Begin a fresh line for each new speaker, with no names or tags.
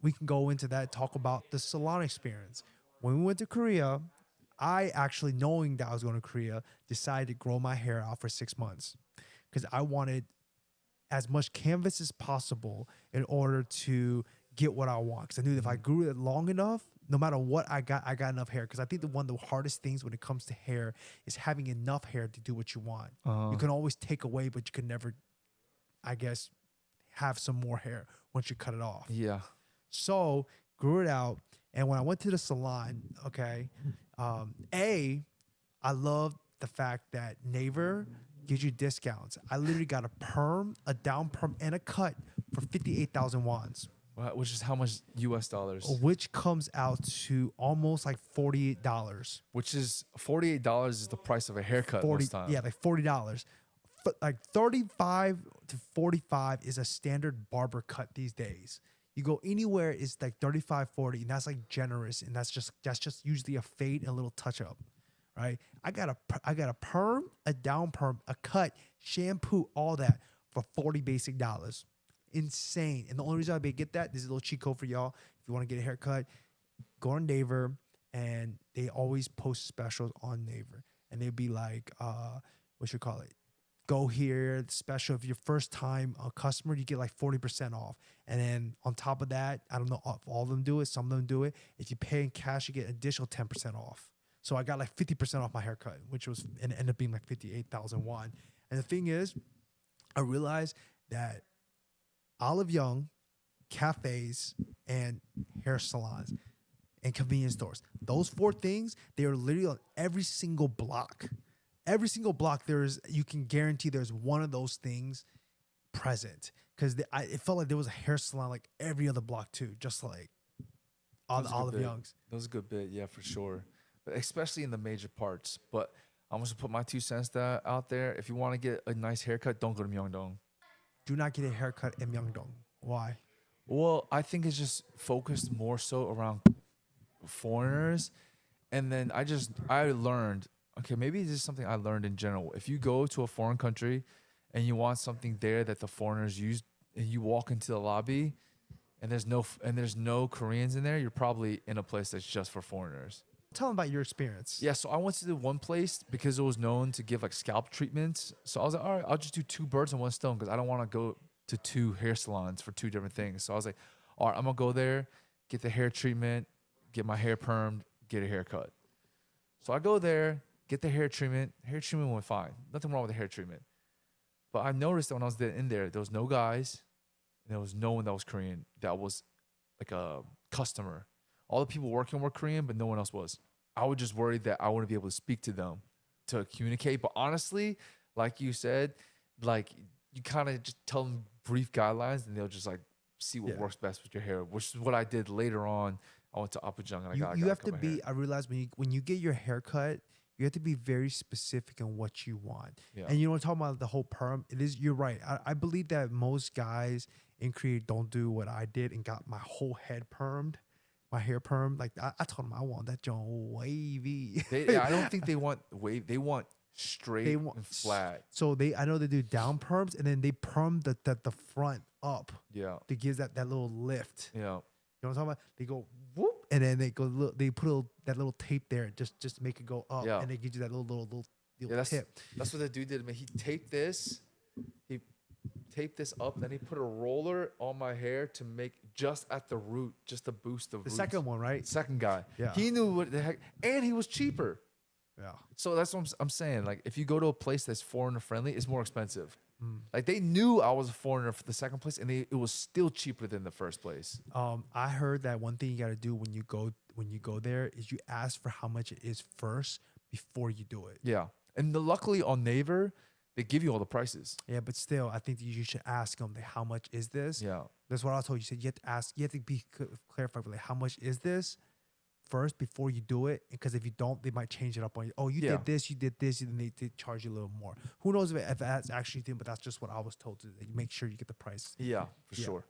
we can go into that, talk about the salon experience. When we went to Korea, I actually, knowing that I was going to Korea, decided to grow my hair out for 6 months because I wanted as much canvas as possible in order to get what I want. Because I knew if I grew it long enough, no matter what I got enough hair. Because I think one of the hardest things when it comes to hair is having enough hair to do what you want. You can always take away, but you can never, I guess, have some more hair once you cut it off.
Yeah.
So grew it out, and when I went to the salon, okay, I love the fact that Naver gives you discounts. I literally got a perm, a down perm, and a cut for 58,000 wands,
Which is how much US dollars?
which comes out to almost like $48.
Which is $48 is the price of a haircut
40,
most time.
yeah, like $40. Like 35 to 45 is a standard barber cut these days. You go anywhere, it's like 35, 40, and that's like generous, and that's just usually a fade and a little touch up, right? I got a perm, a down perm, a cut, shampoo, all that for 40 basic dollars. Insane. And the only reason I get that, this is a little cheat code for y'all. If you want to get a haircut, go on Naver, and they always post specials on Naver, and they'd be like, what you call it? Go here, special. If you're first time a customer, you get like 40% off. And then on top of that, I don't know if all of them do it, some of them do it. If you pay in cash, you get additional 10% off. So I got like 50% off my haircut, which was, and it ended up being like 58,000 won. And the thing is, I realized that Olive Young, cafes, and hair salons and convenience stores, those four things, they are literally on every single block. Every single block, you can guarantee there's one of those things present. Because it felt like there was a hair salon like every other block too, just like all the Olive Youngs.
That was a good bit, yeah, for sure. But especially in the major parts. But I'm just gonna put my 2 cents out there. If you want to get a nice haircut, don't go to Myeongdong.
Do not get a haircut in Myeongdong. Why?
Well, I think it's just focused more so around foreigners. And then I learned, okay, maybe this is something I learned in general. If you go to a foreign country and you want something there that the foreigners use, and you walk into the lobby and there's no Koreans in there, you're probably in a place that's just for foreigners.
Tell them about your experience.
Yeah, so I went to the one place because it was known to give like scalp treatments. So I was like, all right, I'll just do 2 birds in 1 stone because I don't want to go to 2 hair salons for 2 different things. So I was like, all right, I'm gonna go there, get the hair treatment, get my hair permed, get a haircut. So I go there, get the hair treatment. Hair treatment went fine. Nothing wrong with the hair treatment. But I noticed that when I was in there was no guys, and there was no one that was Korean that was like a customer. All the people working were Korean, but no one else was. I was just worried that I wouldn't be able to speak to them to communicate. But honestly, like you said, like you kind of just tell them brief guidelines, and they'll just like see what works best with your hair, which is what I did later on. I went to Apajang and
You have to be. I realized when you get your hair cut, you have to be very specific in what you want.
Yeah.
And you know, talking about the whole perm, you're right. I believe that most guys in Korea don't do what I did and got my whole head permed, my hair permed. Like I told them I want that joint wavy.
I don't think they want wave. They want straight and flat.
So I know they do down perms, and then they perm the front up.
Yeah.
To give that little lift.
Yeah.
You know what I'm talking about? They go whoop, and then they put that little tape there just to make it go up, and they give you that little tip.
That's what the dude did to me. He taped this up, then he put a roller on my hair to make just at the root, just to boost the roots.
Second one, right?
Second guy.
Yeah.
He knew what the heck, and he was cheaper.
Yeah.
So that's what I'm saying. Like, if you go to a place that's foreigner friendly, it's more expensive. Like, they knew I was a foreigner for the second place, and it was still cheaper than the first place.
I heard that one thing you got to do when you go there is you ask for how much it is first before you do it.
Yeah. And luckily on Naver, they give you all the prices.
Yeah, but still, I think that you should ask them, like, how much is this?
Yeah.
That's what I told you. You said you have to ask, you have to be clarified, like, how much is this first before you do it? Because if you don't, they might change it up on you. Oh, you did this, and they charge you a little more. Who knows if that's actually thing, but that's just what I was told to make sure you get the price.
Yeah, for sure.